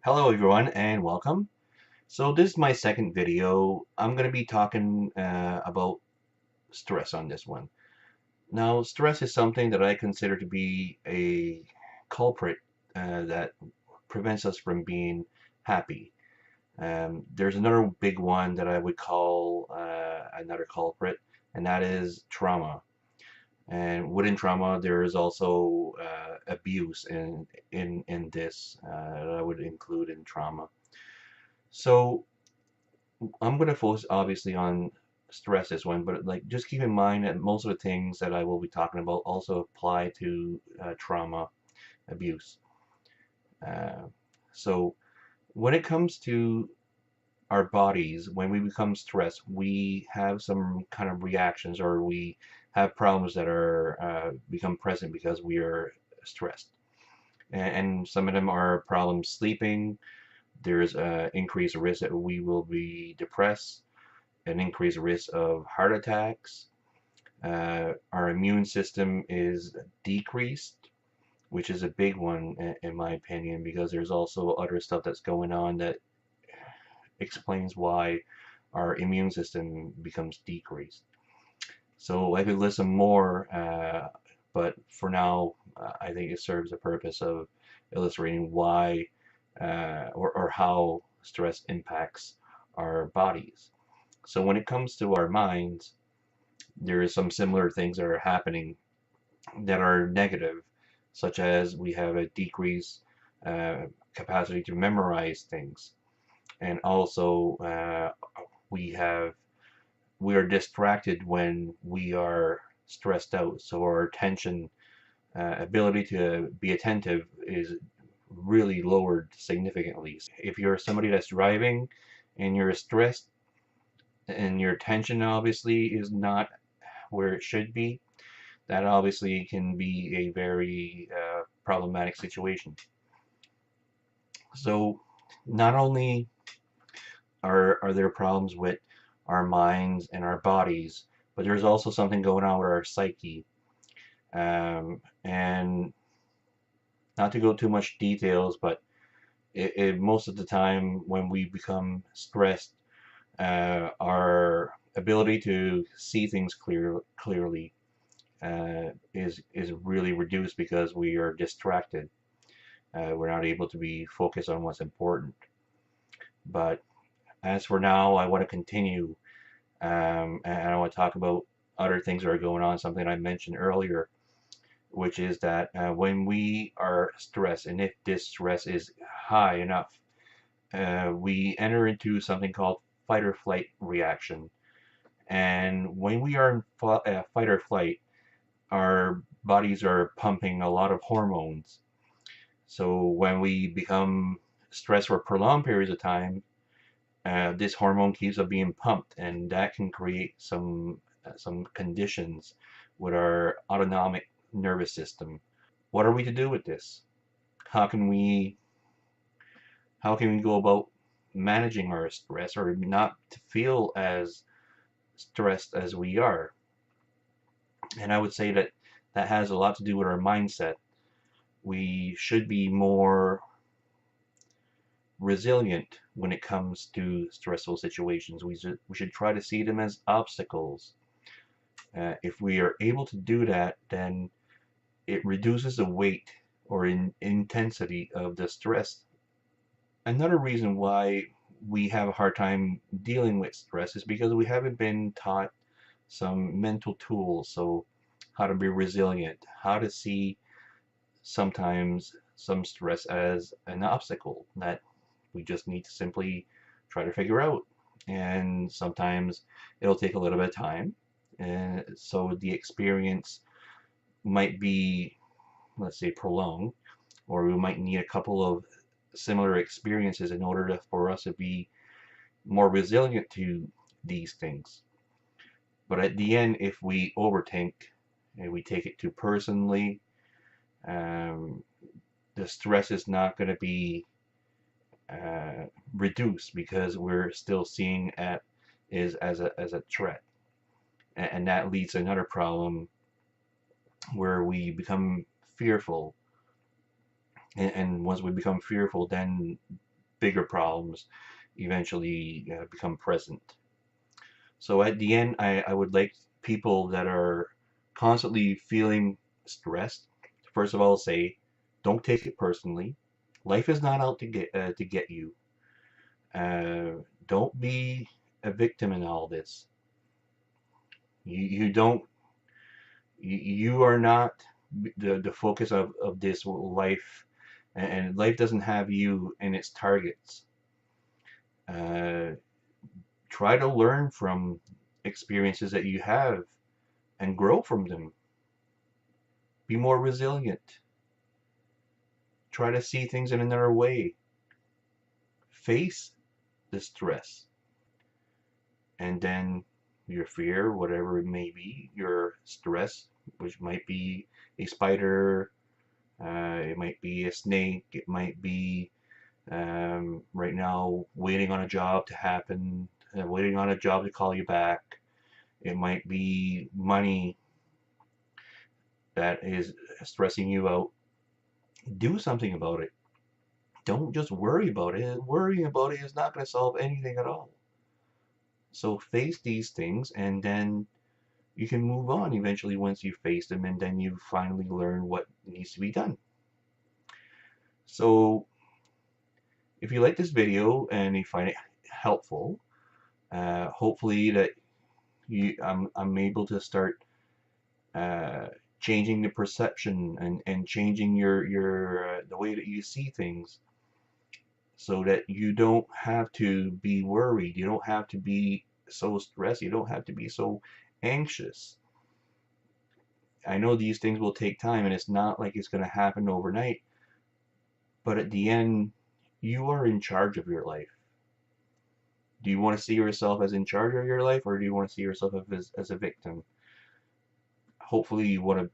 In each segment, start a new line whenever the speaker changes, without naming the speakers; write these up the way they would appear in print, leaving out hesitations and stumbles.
Hello everyone and welcome. So this is my second video. I'm going to be talking about stress on this one. Now stress is something that I consider to be a culprit that prevents us from being happy. There's another big one that I would call another culprit, and that is trauma. And within trauma, there is also abuse in this that I would include in trauma. So I'm going to focus obviously on stress this one, but like just keep in mind that most of the things that I will be talking about also apply to trauma, abuse. Uh, so when it comes to our bodies, when we become stressed, we have some kind of reactions or we have problems that are become present because we are stressed. And some of them are problems sleeping. There's an increased risk that we will be depressed, an increased risk of heart attacks. Our immune system is decreased, which is a big one in my opinion, because there's also other stuff that's going on that explains why our immune system becomes decreased. So I could list some more, but for now, I think it serves the purpose of illustrating why or how stress impacts our bodies. So when it comes to our minds, there is some similar things that are happening that are negative, such as we have a decreased capacity to memorize things, and also we have we are distracted when we are stressed out. So our attention ability to be attentive is really lowered significantly. If you're somebody that's driving and you're stressed and your attention obviously is not where it should be, that obviously can be a very problematic situation. So not only are there problems with our minds and our bodies, but there's also something going on with our psyche. And not to go too much details, but most of the time when we become stressed, our ability to see things clearly is really reduced because we are distracted. We're not able to be focused on what's important. But as for now, I want to continue, and I want to talk about other things that are going on. Something I mentioned earlier, which is that when we are stressed, and if this stress is high enough, we enter into something called fight or flight reaction. And when we are in fight or flight, our bodies are pumping a lot of hormones. So when we become stressed for prolonged periods of time, this hormone keeps on being pumped, and that can create some conditions with our autonomic nervous system. What are we to do with this? How can we how can we go about managing our stress or not to feel as stressed as we are? And I would say that that has a lot to do with our mindset. We should be more resilient when it comes to stressful situations. We should try to see them as obstacles. If we are able to do that, then it reduces the weight or intensity of the stress. Another reason why we have a hard time dealing with stress is because we haven't been taught some mental tools. So how to be resilient, how to see sometimes some stress as an obstacle that we just need to simply try to figure out. And sometimes it'll take a little bit of time. And so the experience might be, let's say, prolonged, or we might need a couple of similar experiences in order for us to be more resilient to these things. But at the end, if we overthink and we take it too personally, um, the stress is not going to be reduced because we're still seeing it is as a threat, and that leads to another problem where we become fearful, and once we become fearful, then bigger problems eventually become present. So at the end, I would like people that are constantly feeling stressed, first of all, say, don't take it personally. Life is not out to get you. Don't be a victim in all this. You don't you are not the focus of this life, and life doesn't have you in its targets. Uh, Try to learn from experiences that you have and grow from them. Be more resilient. Try to see things in another way. Face the stress. And then your fear, whatever it may be, your stress, which might be a spider, it might be a snake, it might be right now waiting on a job to happen, waiting on a job to call you back. It might be money that is stressing you out. Do something about it. Don't just worry about it. Worrying about it is not going to solve anything at all. So face these things, and then you can move on eventually once you face them, and then you finally learn what needs to be done. So if you like this video and you find it helpful, hopefully that I'm able to start uh, changing the perception and changing your the way that you see things, so that you don't have to be worried, you don't have to be so stressed, you don't have to be so anxious. I know these things will take time, and it's not like it's going to happen overnight, but at the end, you are in charge of your life. Do you want to see yourself as in charge of your life, or do you want to see yourself as a victim? Hopefully you want to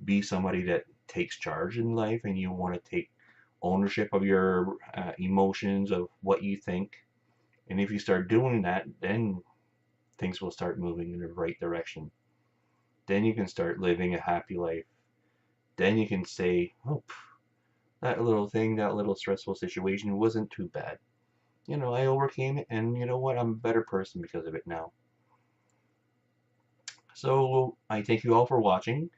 be somebody that takes charge in life, and you want to take ownership of your emotions, of what you think. And if you start doing that, then things will start moving in the right direction. Then you can start living a happy life. Then you can say, oh, that little thing, that little stressful situation wasn't too bad. You know, I overcame it, and you know what? I'm a better person because of it now. So I thank you all for watching.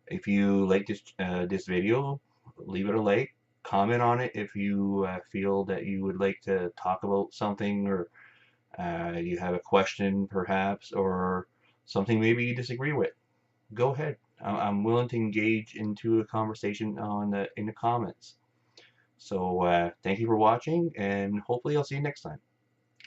If you like this video, leave it a like. Comment on it if you feel that you would like to talk about something, or you have a question perhaps, or something maybe you disagree with. Go ahead. I'm willing to engage into a conversation in the comments. So thank you for watching, and hopefully I'll see you next time.